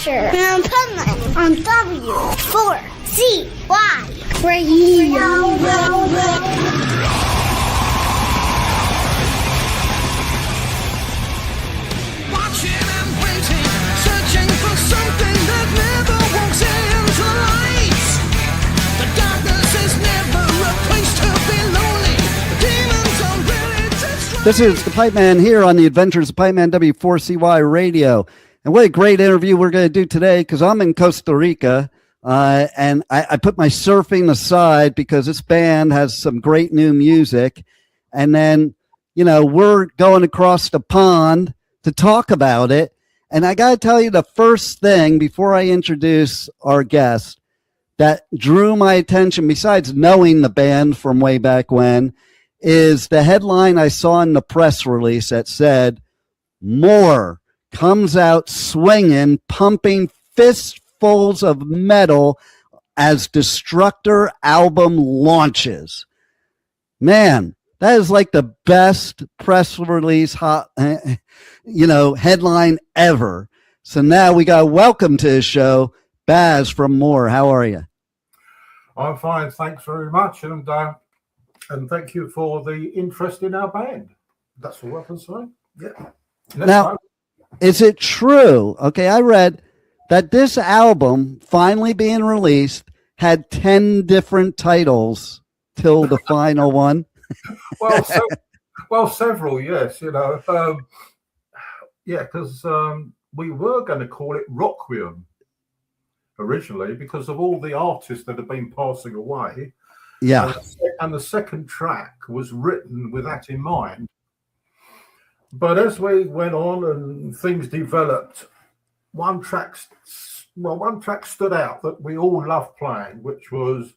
Adventure and Pipeman on W4CY Radio. Watching and waiting, searching for something that never walks into the light. The darkness is never a place to be lonely. Demons are really destroyed. This is the Pipeman here on the Adventures of Pipeman W4CY Radio. And what a great interview we're going to do today, because I'm in Costa Rica, and I put my surfing aside because this band has some great new music. And then, you know, we're going across the pond to talk about it. And I got to tell you, the first thing before I introduce our guest that drew my attention, besides knowing the band from way back when, is the headline I saw in the press release that said, "More comes out swinging, pumping fistfuls of metal as Destructor album launches." Man, that is like the best press release headline ever. So now we got welcome to the show, Baz from More. How are you? I'm fine, thanks very much, and thank you for the interest in our band. That's all I can say. Yeah. Now, is it true? Okay, I read that this album finally being released had 10 different titles till the final one. Well, several, yes. You know, because we were going to call it Requiem originally because of all the artists that have been passing away. Yeah. And the second track was written with that in mind. But as we went on and things developed, one track stood out that we all loved playing, which was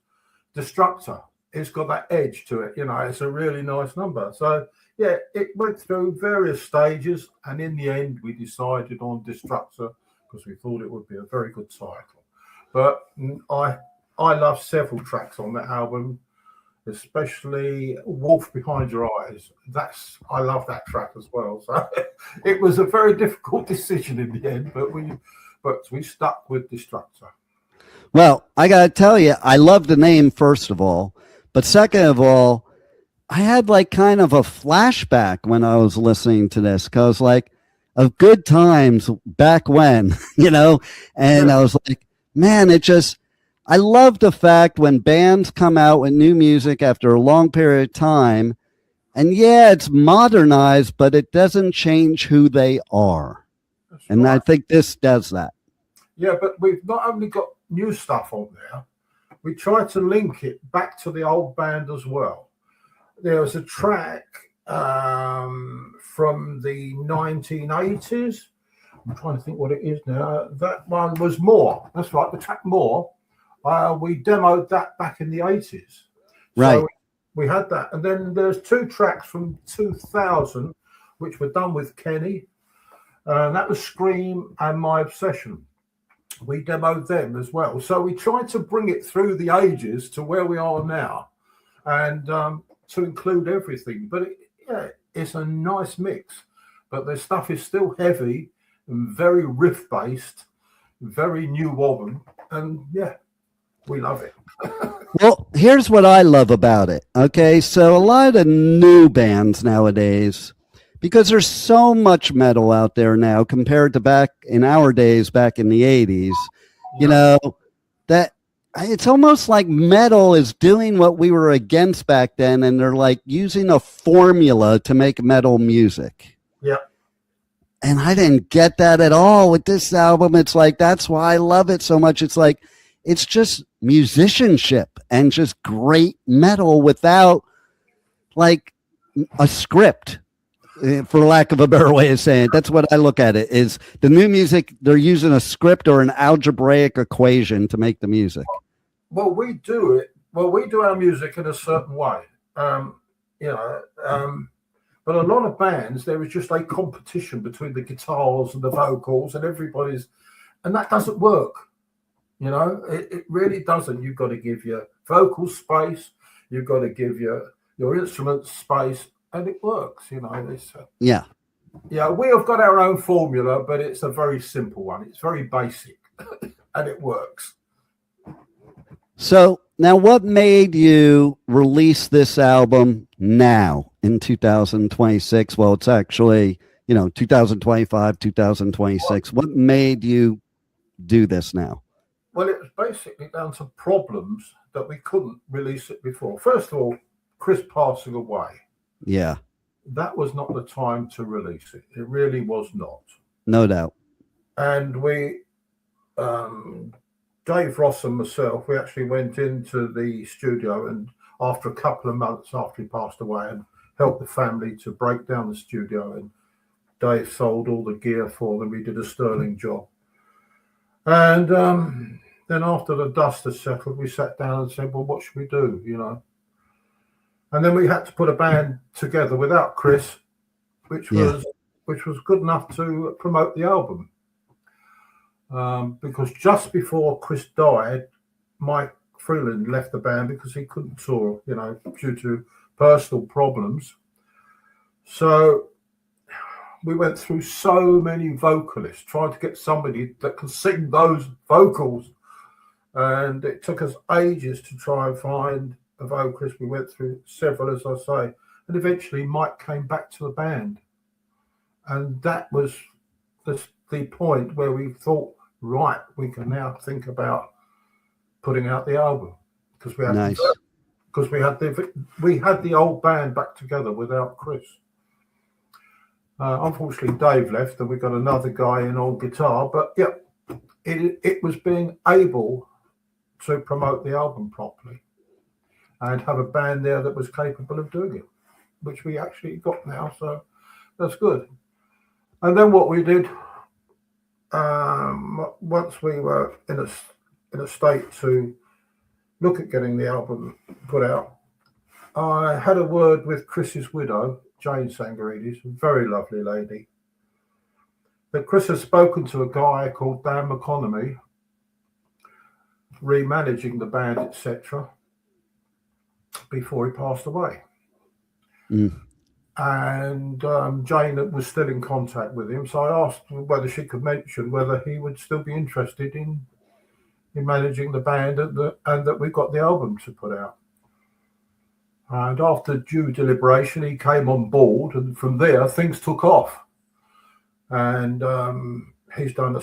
Destructor. It's got that edge to it, you know, it's a really nice number. So, yeah, it went through various stages, and in the end, we decided on Destructor because we thought it would be a very good title. But I love several tracks on that album, especially Wolf Behind Your Eyes. I love that track as well. So it was a very difficult decision in the end, but we stuck with Destructor. Well, I got to tell you, I love the name, first of all. But second of all, I had like kind of a flashback when I was listening to this, because like of good times back when, you know, and I was like, man, I love the fact when bands come out with new music after a long period of time, and yeah, it's modernized, but it doesn't change who they are. That's and right. I think this does that. Yeah, but we've not only got new stuff on there, we try to link it back to the old band as well. There was a track from the 1980s. I'm trying to think what it is now. That one was More. That's right, the track More. We demoed that back in the 80s. Right. So we had that. And then there's two tracks from 2000, which were done with Kenny. And that was Scream and My Obsession. We demoed them as well. So we tried to bring it through the ages to where we are now and to include everything. But it's a nice mix. But the stuff is still heavy and very riff-based, very new woman. And yeah, we love it. Well, here's what I love about it. Okay, so a lot of new bands nowadays, because there's so much metal out there now compared to back in our days, back in the 80s, you know, that it's almost like metal is doing what we were against back then, and they're like using a formula to make metal music. Yeah. And I didn't get that at all with this album. It's like, that's why I love it so much. It's like, it's just musicianship and just great metal without like a script, for lack of a better way of saying it. That's what I look at it, is the new music, they're using a script or an algebraic equation to make the music. Well, we do it. Well, we do our music in a certain way, but a lot of bands, there is just a competition between the guitars and the vocals and everybody's, and that doesn't work. You know, it really doesn't. You've got to give your vocals space. You've got to give your instruments space, and it works. You know, yeah. Yeah, we have got our own formula, but it's a very simple one. It's very basic, and it works. So now, what made you release this album now in 2026? Well, it's actually, 2025, 2026. What made you do this now? Well, it was basically down to problems that we couldn't release it before. First of all, Chris passing away. Yeah. That was not the time to release it. It really was not. No doubt. And we, Dave Ross and myself, we actually went into the studio, and after a couple of months after he passed away, and helped the family to break down the studio, and Dave sold all the gear for them. He did a sterling job. And then after the dust had settled, we sat down and said, well, what should we do, And then we had to put a band together without Chris, which was good enough to promote the album. Because just before Chris died, Mike Freeland left the band because he couldn't tour, due to personal problems. So we went through so many vocalists, trying to get somebody that can sing those vocals. And it took us ages to try and find a vocalist. We went through several, as I say. And eventually Mike came back to the band. And that was the point where we thought, right, we can now think about putting out the album. Because we had we had the old band back together without Chris. Unfortunately, Dave left, and we got another guy in on guitar. But yeah, it was being able to promote the album properly and have a band there that was capable of doing it, which we actually got now. So that's good. And then what we did, once we were in a state to look at getting the album put out, I had a word with Chris's widow, Jane Tsangarides, a very lovely lady. That Chris has spoken to a guy called Dan McConomy, remanaging the band, etc., before he passed away. And Jane was still in contact with him, so I asked whether she could mention whether he would still be interested in managing the band, and that we got the album to put out. And after due deliberation, he came on board, and from there things took off. And he's done a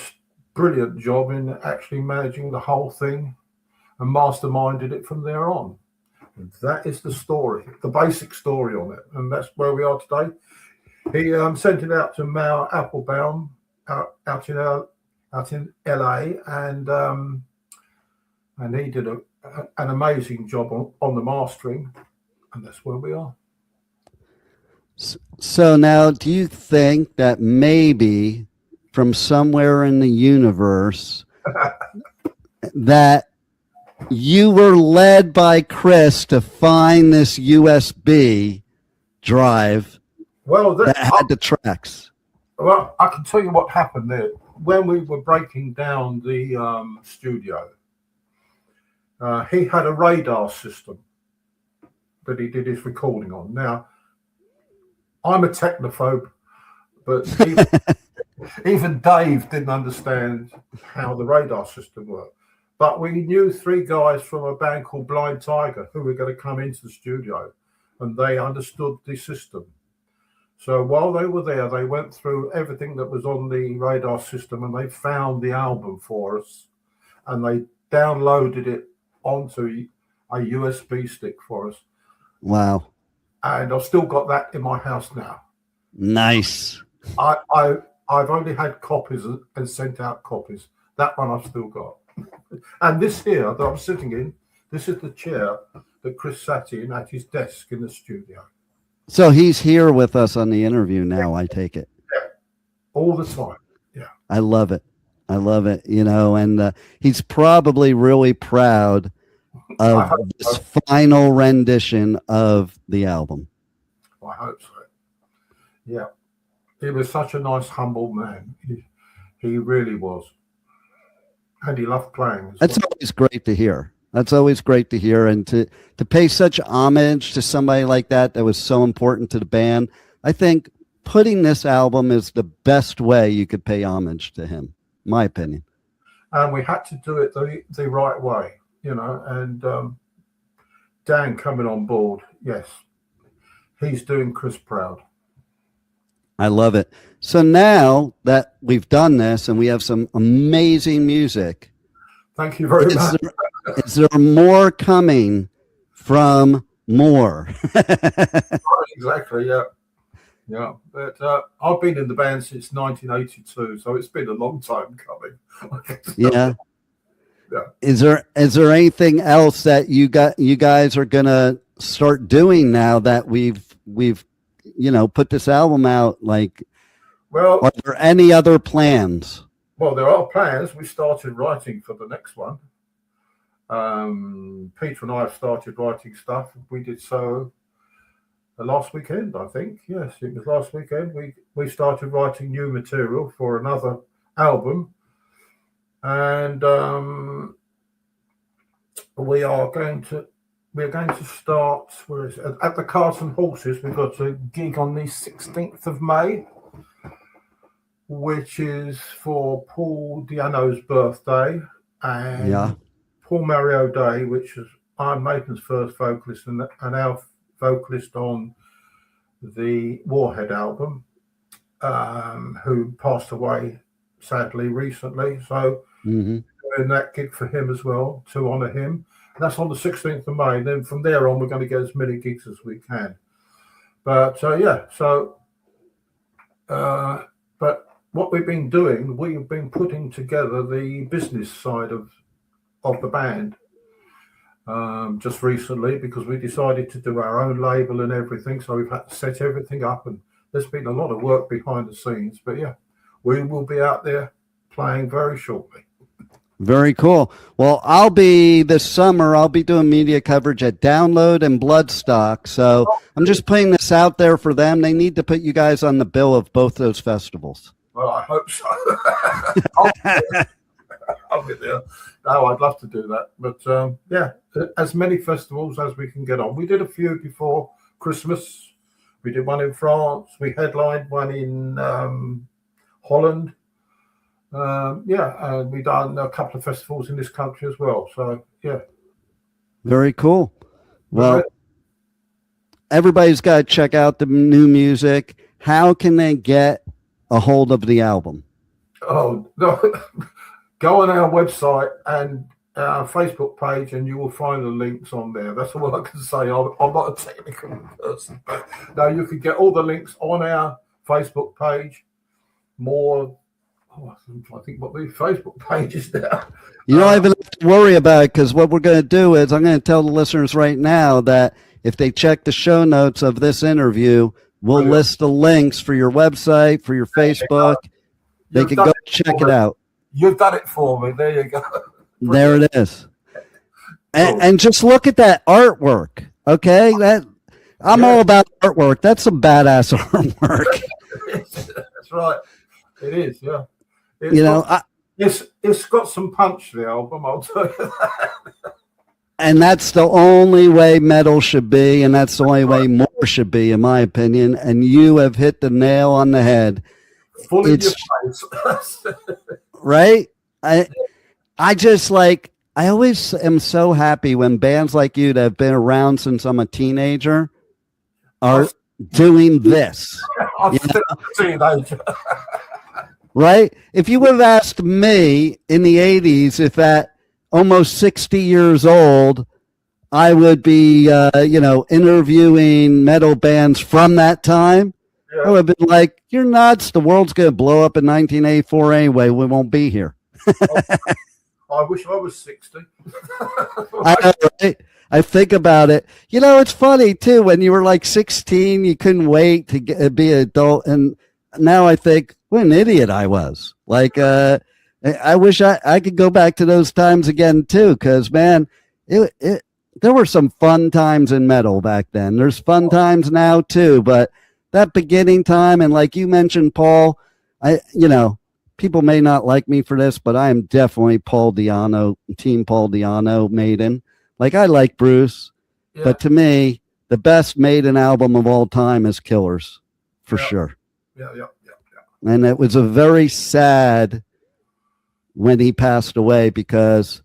brilliant job in actually managing the whole thing and masterminded it from there on. And that is the story, the basic story on it, and that's where we are today. He sent it out to Mal Applebaum out in LA, and he did an amazing job on the mastering, and that's where we are. So now, do you think that maybe from somewhere in the universe that you were led by Chris to find this USB drive that had the tracks? Well, I can tell you what happened there. When we were breaking down the studio, he had a radar system that he did his recording on. Now, I'm a technophobe, but even Dave didn't understand how the radar system worked. But we knew three guys from a band called Blind Tiger who were going to come into the studio, and they understood the system. So while they were there, they went through everything that was on the radar system, and they found the album for us, and they downloaded it onto a USB stick for us. Wow. And I've still got that in my house now. Nice. I've only had copies and sent out copies. That one I've still got. And this here that I'm sitting in, this is the chair that Chris sat in at his desk in the studio. So he's here with us on the interview now, I take it. Yeah, all the time. Yeah. I love it. I love it, and he's probably really proud of this final rendition of the album. I hope so. Yeah. He was such a nice, humble man. He really was. And he loved playing. That's always great to hear. That's always great to hear. And to pay such homage to somebody like that was so important to the band, I think putting this album is the best way you could pay homage to him, my opinion. And we had to do it the right way, you know, and Dan coming on board, yes, he's doing Chris proud. I love it. So now that we've done this and we have some amazing music, thank you very much. Is there more coming from more? Exactly, yeah. Yeah, but I've been in the band since 1982, so it's been a long time coming. Yeah. Yeah. Is there anything else that you guys are gonna start doing now that we've put this album out? Like, well, are there any other plans? Well, there are plans. We started writing for the next one. Peter and I have started writing stuff. We did so last weekend, I think. Yes, it was last weekend. We started writing new material for another album, and we're going to start at the Cart and Horses. We've got a gig on the 16th of May, which is for Paul Di'Anno's birthday, and Paul Mario Day, which is Iron Maiden's first vocalist and our vocalist on the Warhead album, who passed away sadly recently. So doing that gig for him as well to honour him. That's on the 16th of May. Then from there on, we're going to get as many gigs as we can. But but what we've been doing, we've been putting together the business side of the band just recently, because we decided to do our own label and everything. So we've had to set everything up, and there's been a lot of work behind the scenes. But yeah, we will be out there playing very shortly. Very cool. Well, this summer, I'll be doing media coverage at Download and Bloodstock. So I'm just putting this out there for them. They need to put you guys on the bill of both those festivals. Well, I hope so. I'll be there. No, I'd love to do that. But yeah, as many festivals as we can get on. We did a few before Christmas. We did one in France. We headlined one in Holland. And we've done a couple of festivals in this country as well. So, yeah. Very cool. Well, everybody's got to check out the new music. How can they get a hold of the album? Oh, no. Go on our website and our Facebook page, and you will find the links on there. That's all I can say. I'm not a technical person, but no, you can get all the links on our Facebook page. I think what the Facebook page is now. You don't even have to worry about it, because what we're going to do is I'm going to tell the listeners right now that if they check the show notes of this interview, we'll list the links for your website, for your Facebook. They can go check it out. You've done it for me. There you go. There it is. And just look at that artwork. Okay, I'm all about artwork. That's some badass artwork. That's right. It is, yeah. It's got some punch, the album, I'll tell you that. And that's the only way metal should be, and that's the only way more should be, in my opinion. And you have hit the nail on the head. Fully your face. Right? I always am so happy when bands like you that have been around since I'm a teenager are doing this. I'm still a teenager. Right? If you would have asked me in the 80s if at almost 60 years old, I would be, interviewing metal bands from that time, I would have been like, you're nuts. The world's going to blow up in 1984 anyway. We won't be here. I wish I was 60. I know, right? I think about it. It's funny, too. When you were like 16, you couldn't wait to be an adult. And now I think, what an idiot I was. Like, I wish I could go back to those times again, too, because, man, there were some fun times in metal back then. There's fun times now, too, but that beginning time, and like you mentioned, Paul, people may not like me for this, but I am definitely Team Paul Di'Anno Maiden. Like, I like Bruce, but to me, the best Maiden album of all time is Killers, for sure. And it was a very sad when he passed away because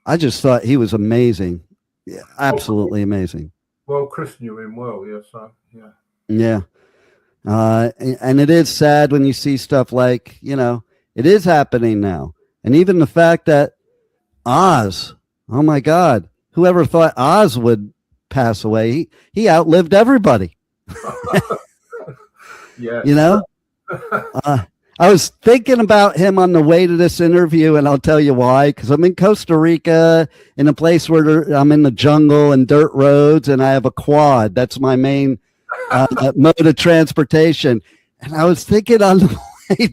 I just thought he was amazing. Yeah, absolutely amazing. Well, Chris knew him well, yeah, so, yeah. Yeah. And it is sad when you see stuff like, you know, it is happening now. And even the fact that Oz, oh my God, whoever thought Oz would pass away, he outlived everybody. Yeah. You know? I was thinking about him on the way to this interview, and I'll tell you why. Because I'm in Costa Rica, in a place where I'm in the jungle and dirt roads, and I have a quad. That's my main mode of transportation. And I was thinking on the way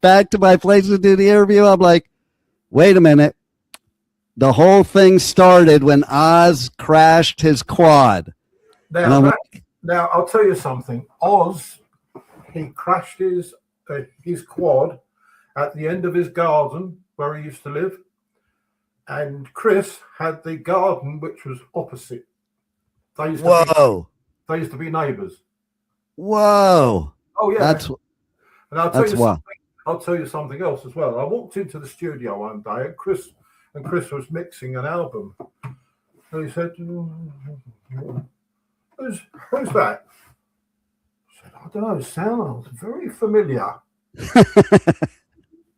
back to my place to do the interview, I'm like, wait a minute. The whole thing started when Oz crashed his quad. Now, I'll tell you something. Oz, he crashed his quad at the end of his garden where he used to live, and Chris had the garden which was opposite. They used to be neighbours. Whoa! Oh yeah, and I'll tell you something else as well. I walked into the studio one day, and Chris was mixing an album, and he said, "Who's that?" I don't know, sounds very familiar.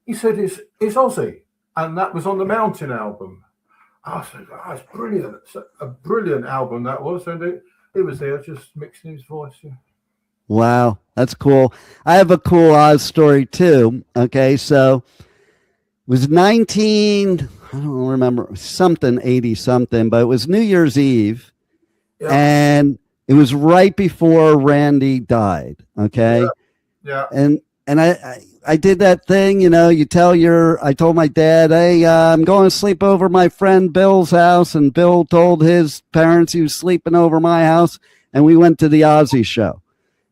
He said, it's Ozzy. And that was on the Mountain album. I said, it's brilliant. It's a brilliant album that was. And it was there just mixing his voice. Yeah. Wow, that's cool. I have a cool Oz story too. Okay, so it was I don't remember, 80 something, but it was New Year's Eve. Yeah. And it was right before Randy died. Okay. Yeah. And I did that thing, you know, I told my dad, hey, I'm going to sleep over my friend Bill's house. And Bill told his parents he was sleeping over my house. And we went to the Ozzy show.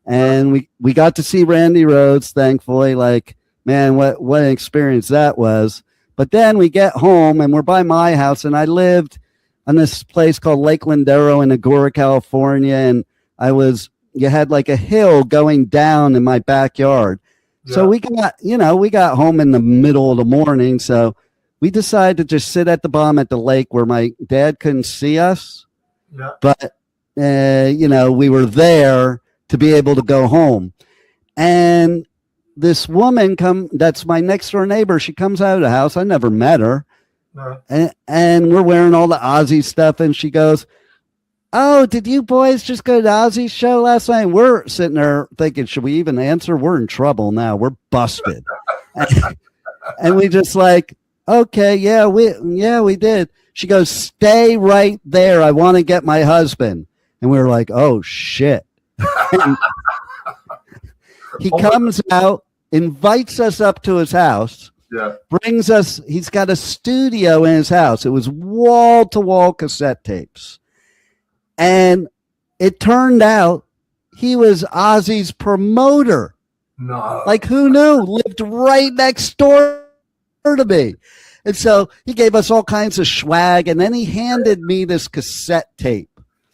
And we got to see Randy Rhoads, thankfully. Like, man, what an experience that was. But then we get home and we're by my house, and I lived on this place called Lake Lindero in Agoura, California. And you had like a hill going down in my backyard. Yeah. So we got home in the middle of the morning. So we decided to just sit at the bottom at the lake where my dad couldn't see us. Yeah. But, we were there to be able to go home. And this woman that's my next door neighbor. She comes out of the house. I never met her. No. And we're wearing all the Ozzy stuff. And she goes, oh, did you boys just go to Ozzy's show last night? We're sitting there thinking, should we even answer? We're in trouble now. We're busted. And we just like, okay, yeah, we did. She goes, stay right there. I want to get my husband. And we were like, oh, shit. He comes out, invites us up to his house. Yeah. Brings us, he's got a studio in his house. It was wall-to-wall cassette tapes. And it turned out he was Ozzy's promoter. No. Like, who knew? Lived right next door to me. And so he gave us all kinds of swag. And then he handed me this cassette tape.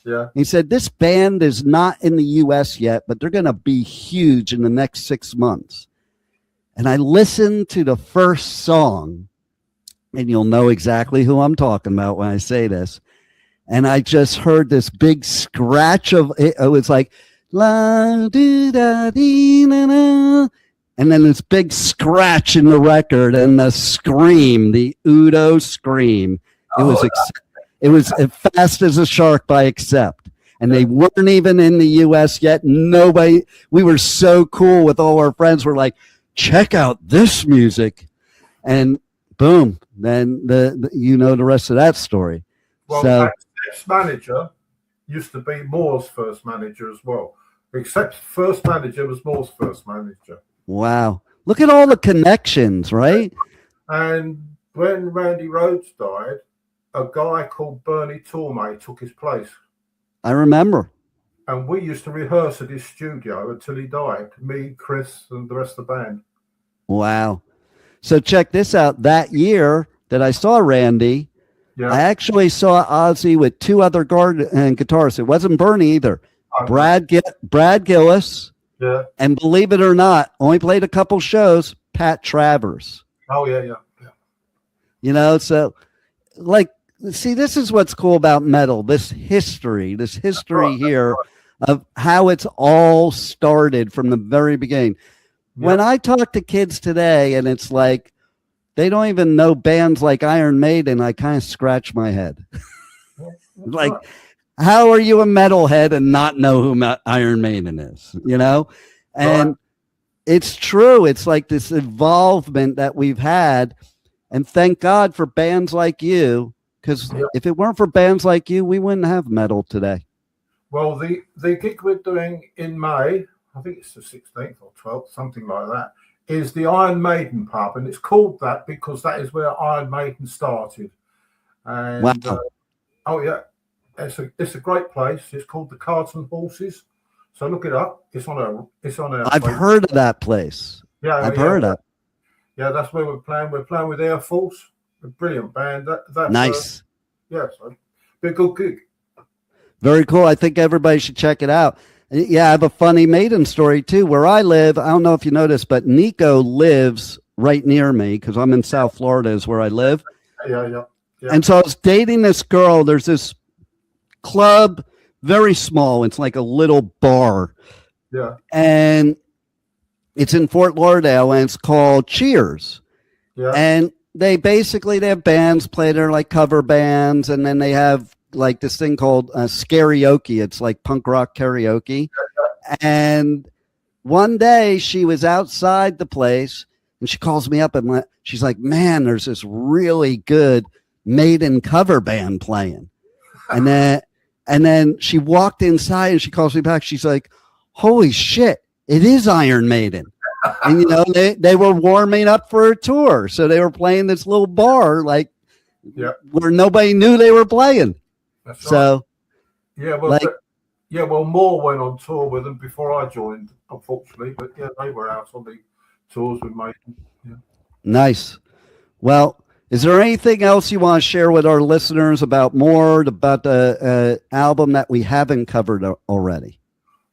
Yeah. He said, this band is not in the U.S. yet, but they're going to be huge in the next 6 months. And I listened to the first song, and you'll know exactly who I'm talking about when I say this. And I just heard this big scratch of it. It was like, la, doo, da, dee, na, na. And then this big scratch in the record and the scream, the Udo scream. It was as fast as a shark by Accept. And they weren't even in the U.S. yet. We were so cool with all our friends. We're like, check out this music. And boom, then the rest of that story. Well, so, Accept's manager used to be Moore's first manager as well. Accept's first manager was Moore's first manager. Wow. Look at all the connections, right? And when Randy Rhoads died, a guy called Bernie Tormey took his place. I remember. And we used to rehearse at his studio until he died. Me, Chris, and the rest of the band. Wow. So check this out. That year that I saw Randy, I actually saw Ozzy with two other guitarists. It wasn't Bernie either. Brad Gillis Yeah. And believe it or not, only played a couple shows, Pat Travers. Oh, yeah. You know, so like, see, this is what's cool about metal, this history here of how it's all started from the very beginning. Yeah. When I talk to kids today and it's like, they don't even know bands like Iron Maiden, I kind of scratch my head. Like, how are you a metalhead and not know who Iron Maiden is, you know? And it's true. It's like this evolvement that we've had. And thank God for bands like you, because if it weren't for bands like you, we wouldn't have metal today. Well, the gig we're doing in May, I think it's the 16th or 12th, something like that, is the Iron Maiden pub. And it's called that because that is where Iron Maiden started. And, wow. Oh, yeah. It's a great place. It's called the Cart and Horses. So look it up. It's on a. I've heard of that place. Yeah, I've heard of. Yeah, that's where we're playing. We're playing with Air Force, a brilliant band. That's nice. So be a good gig. Very cool. I think everybody should check it out. Yeah, I have a funny Maiden story too. Where I live, I don't know if you noticed, but Nico lives right near me because I'm in South Florida, is where I live. Yeah. And so I was dating this girl. There's this club, very small. It's like a little bar. Yeah. And it's in Fort Lauderdale and it's called Cheers. Yeah. And they have bands play there, like cover bands. And then they have like this thing called karaoke. It's like punk rock karaoke. And one day she was outside the place and she calls me up and she's like, man, there's this really good Maiden cover band playing. And then she walked inside and she calls me back. She's like, holy shit, it is Iron Maiden. And, you know, they were warming up for a tour. So they were playing this little bar, like where nobody knew they were playing. That's so, right. Well, Moore went on tour with them before I joined, unfortunately. But yeah, they were out on the tours with Maiden. Yeah. Nice. Well, is there anything else you want to share with our listeners about the album that we haven't covered already?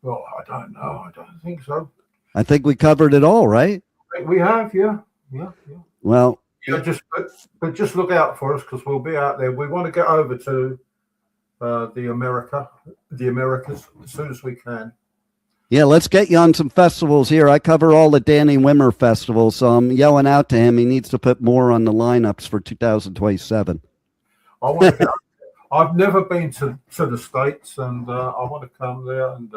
Well, I don't know. I don't think so. I think we covered it all, right? I think we have, yeah. Well, just look out for us because we'll be out there. We want to get over to the Americas as soon as we can. Yeah, let's get you on some festivals here. I cover all the Danny Wimmer festivals, so I'm yelling out to him. He needs to put more on the lineups for 2027. I've never been to the States, and I want to come there. And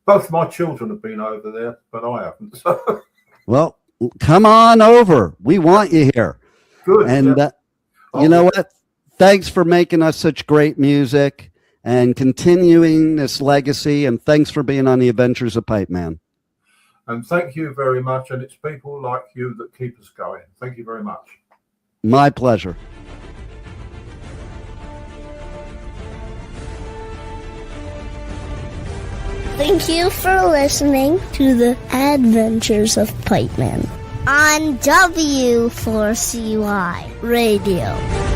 both my children have been over there, but I haven't. So. Well, come on over. We want you here. Good. And you know what? Thanks for making us such great music and continuing this legacy. And thanks for being on the Adventures of Pipeman. And thank you very much. And it's people like you that keep us going. Thank you very much. My pleasure. Thank you for listening to the Adventures of Pipeman on W4CY Radio.